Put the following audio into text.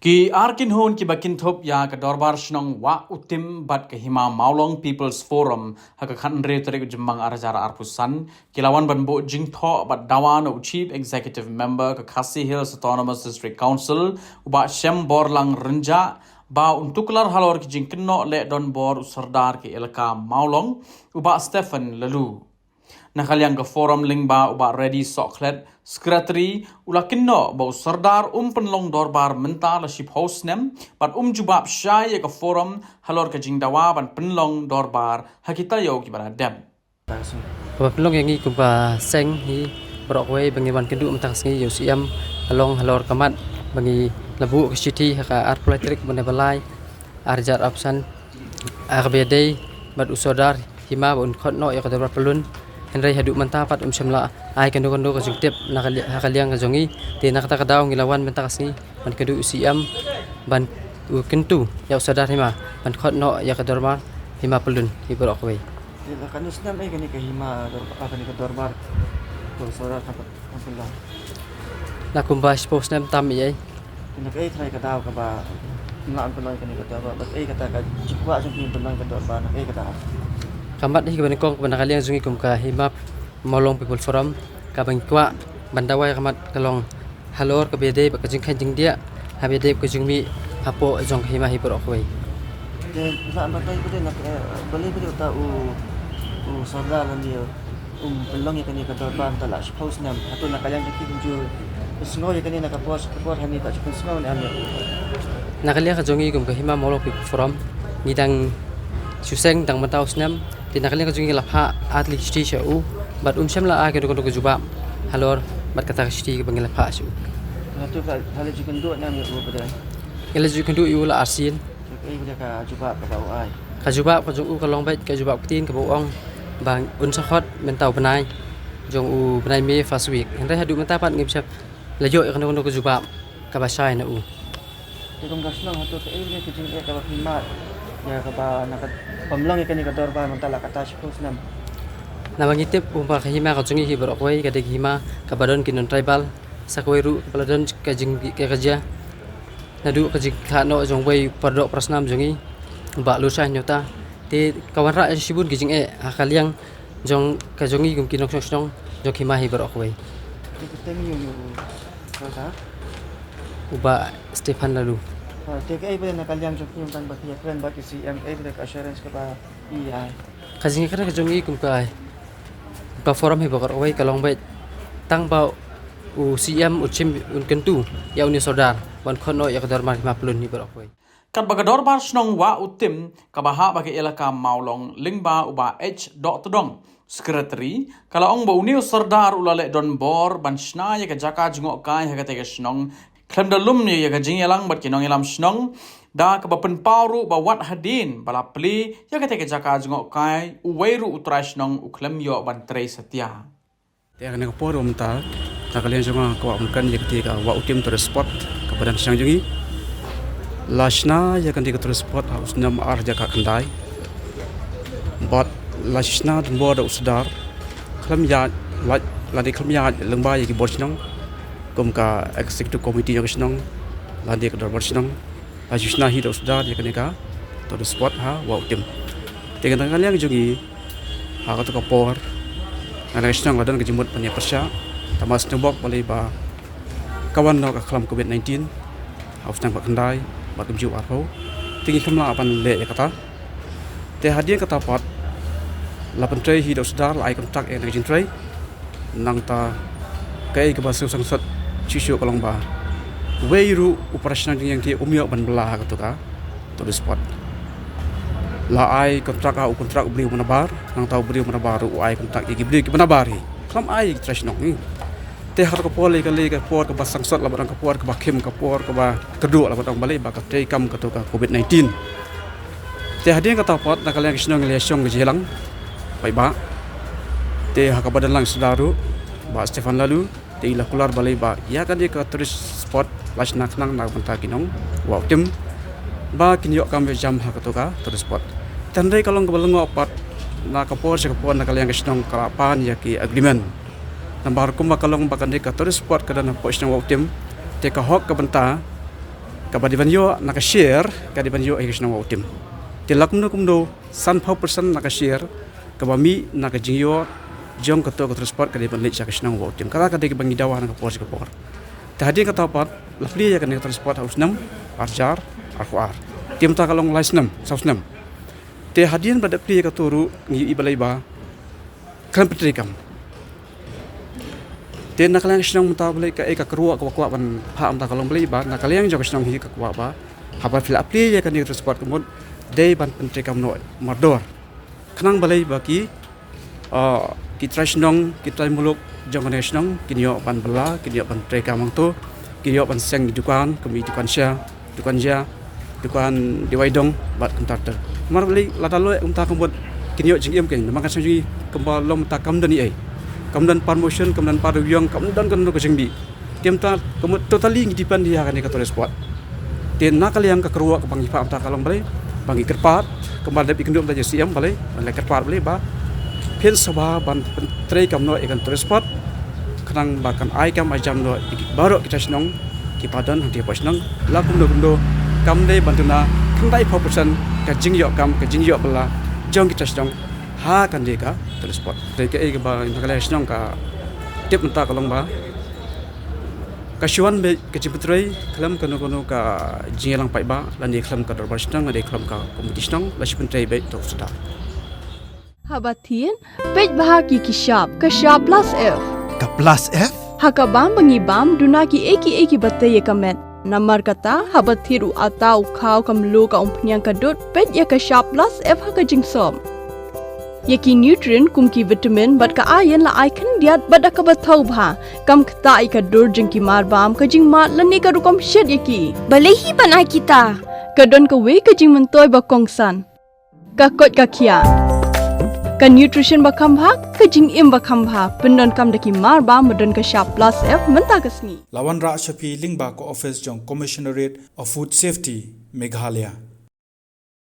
Ki arkin hon ki bakin thop ya ka dorbar shnong wa utim bat ke hima Maulong People's Forum ha ka khan re tere jimbang arjara arpusan kilawan ban bo jingtho bat dawan o chief executive member ka Khasi Hills Autonomous District Council uba shem borlang renja ba untuklar halor ki jingkno le don bor sardar ki elka Maulong uba Stephen Lalu nakaliang ka forum lingba uba ready soklet secretary ulakinno ba sardar penlong dorbar mental ship host nem but jubab syai ka forum halor ka jingdawa ban penlong dorbar hakita yo ki bara dem penlong yang kumpa seng hi brokwe bangiwan kendu umtas ngi yosiam halong halor kamat bangi labu city ka art electric benebalai arjar option arbede bad usodar hima un khotno ya ka dorbar pelun Henry haduk mantapat semla ai kando ka jungtep nakaliang ka jongi te nakata kadaw ngilawan mentakasni ban kedu usiam ban kentu ya sadar hima ban khotno ya ka dormar hima pelun hiborok we la kanus nam ai kani ka hima kani ka dormar ko sora tapat ampulah na kumba spos nam tam ai nak ai try kadaw ka ba ngan pelon kani ka dormar bat ai kata ka jikwa jung pelon ka dormar nak ai kata kamat hi kaban kong kaban kaliang zungi kum ka himap Maulong People Forum kabang kwa bandawai kamat kalong halor ka bede ba kajing khanjing dia ha bede ka jungmi apo jong hima hi por okwai de sa batay ko din nak bali ko ta u sarda lan dia pelong kani ka dorban tala suppose nam ato nakayang kikinju snow kani nakapos hani ka snow ni amya nakalia ka jongi kum ka hima Maulong People Forum ngidang suseng dang mataus nam tinakalia ka jungi lapha atli sti shu bat syamla a ke ko juba halor bat kata sti ke bangila pha shu tu ka hale jikan do nam ya pada ele ju kendu yu la asin ai pada ka juba ka bau ai ka juba ka jung u ka long bait ka juba tin ka bong bang sakhot mentau benai jong u benai me fast week henry hadu menta pat ngim sap la yo ka juba ka basai na u kung gasnang hatu ka ai ke jing ka ba himat ya ka ba nakat pamlong kani ka dorban mentala kata suppose nam na mangitip umpa kahima ka jungi hi borokwai ka hima ka badon kinon tribal sa kwairu paladon ka jing ka kaja nadu ka jing khano jong wai pardok prasnam jungi ba lusa nyota te kawan ra sibun ki jing akaliang jong ka jungi gum kinok song jong hima hi borokwai temi yu ka uba Stephen Lalu te ka ai pada nakaliang jong kim tan ba ki friend ba ki CM ai pada assurance ka ba ai kajing ka jungi kum ka ka forum hi borokwai kalong bait tang ba u CM uchim un kentu ya uni sodar ban khono ya kadar mar ma plun ni borokwai kat bagador bar snong wa utim kabaha bagi elaka Maulong lingba uba H. Todong secretary kala ong ba uni sardar ulale don bor ban shna ya ka jaka jngok kai ha ka te snong klem dalum ni ya ka jingelang bat kinong elam snong da ka bapen pauru ba wat hadin bala pli ya ka te ka jaka jngok kai uweiru utrash nong uklem yo ban tre setia te ka forum ta nakalian jonga ko amkan yakti ka wa utim to spot ka badan sang jungi lashna ya kan to spot haus nam ar jaka kandai but lashna bo da usdar klam ya la di klam ya lengba ya ki borsnong kum ka executive committee ya snong la di ka borsnong ajusna hi da usdar ya kan ka to spot ha wa utim te kan nakalian jungi ha ka to ka por ana snong ladan ka jimut panya persya tamas nubok balai ba kawan no ka klam COVID-19 haus nang bakandai ba kemju arho tingi khamla apan le ya kata te hadian kata pat lapan tray hi do sudar ai kontak e nang tray nang ta kai ka basu sangsat chisyo kalong ba weiru operasyon yang ti umyo ban belah ka to ka to the spot la ai kontrak au kontrak beli menabar nang tau beli menabar ai kontrak igi beli menabari klam ai trash nong ni te har ko pole ka le ka por ka basang sot la barang ka por ka bakim ka por ka ba kedua la barang balik ba ka te kam ka to ka COVID-19 te hadian ka tapot na kalian kisnong le syong jelang bai ba te ha ka badan lang sudaru ba Stephen Lalu te ila kular balai ba ya ka dia ka tourist spot las nak nang na banta kinong wa tim ba kinyo kam jam ha ka to ka tourist spot tandai kalong ka balungo pat na ka por sa ka por na kalian kisnong kalapan ya ki agreement nambar kuma kalong bakande ka tourist spot ka dan post ng tim te ka hok ka banta Kabadiban yo naka-share kadiban yo ikisnong wa utim. Tilak kumdo san pau persen naka-share kabami naka-jingyo jong ketua transport kadiban lit ikisnong wa utim. Kala kadai bangi dawa naka-pos kapor. Tahadi kata apa? Lafli ya kan transport harus 6 arjar arfuar. Tim ta kalong lais 6 saus 6. Te hadian pada pli ka turu ngi ibalai ba kan petrikam. Te nakalang isnong mata balai ka eka keruak kwa ban ha am ta kalong balai ba nakalang jog isnong hi ka kwa ba haba fil apli ya kan transport kemud dei ban petrikam no mardor. Kanang balai ba ki kita isnong kita muluk jong kan isnong kinyo ban bela kinyo ban petrikam mang tu kinyo ban seng di dukan kemi dukan sia dukan ja dukan diwaidong bat kontakter mar beli latalo unta kembot kinyo jingiem ken maka sangi kembalom ta kamdan ai kamdan promotion kamdan paruvyong kamdan kan ko jingbi tiamta kemot totally ngidipan dia kan ka sport ten nakal yang ka keruak ke bangi pa ta kalong beli bangi kerpat kembal dep ikendum ta jesiam beli beli kerpat beli ba pen sabah ban pentrei kamno ikan sport kanang bahkan ai kam ajam no baru kita senong kipadan dia pasnang lakum do kam dei bantuna kandai proportion ka jingyok kam ka jingyok bela jong kita sedang ha kan deka transport dei ke ba nakala sedang ka tip menta kalong ba ka shuan be ke ciputrei kelam kono ka jinglang pai ba lan di kelam ka dorbar sedang ade kelam ka competition la ciputrei be to sudah Habatin pej bahagi kishap kashap plus f Ka plus F? hakabam bangibam dunaki eki batay kamet Namar kata habat thiru atau kau kamlu ka umpnyang kadut pet ya ka sharp plus f ka jingsom. Yaki nutrient kum ki vitamin bat ka iron la icon diat bat ka bathau bha kam kta I ka dur jing ki mar bam ka jing mat la ne ka rukom shed yaki. Balehi banai kita. Ka don ka we ka jing mentoy ba kongsan. Ka kot ka kia. Ka nutrition ba khambha ka jing im ba khambha pendon kam daki mar bam modon ka sharp plus f menta kasni. Lawan Ra Shafi Lingba ko office jong Commissionerate of Food Safety Meghalaya.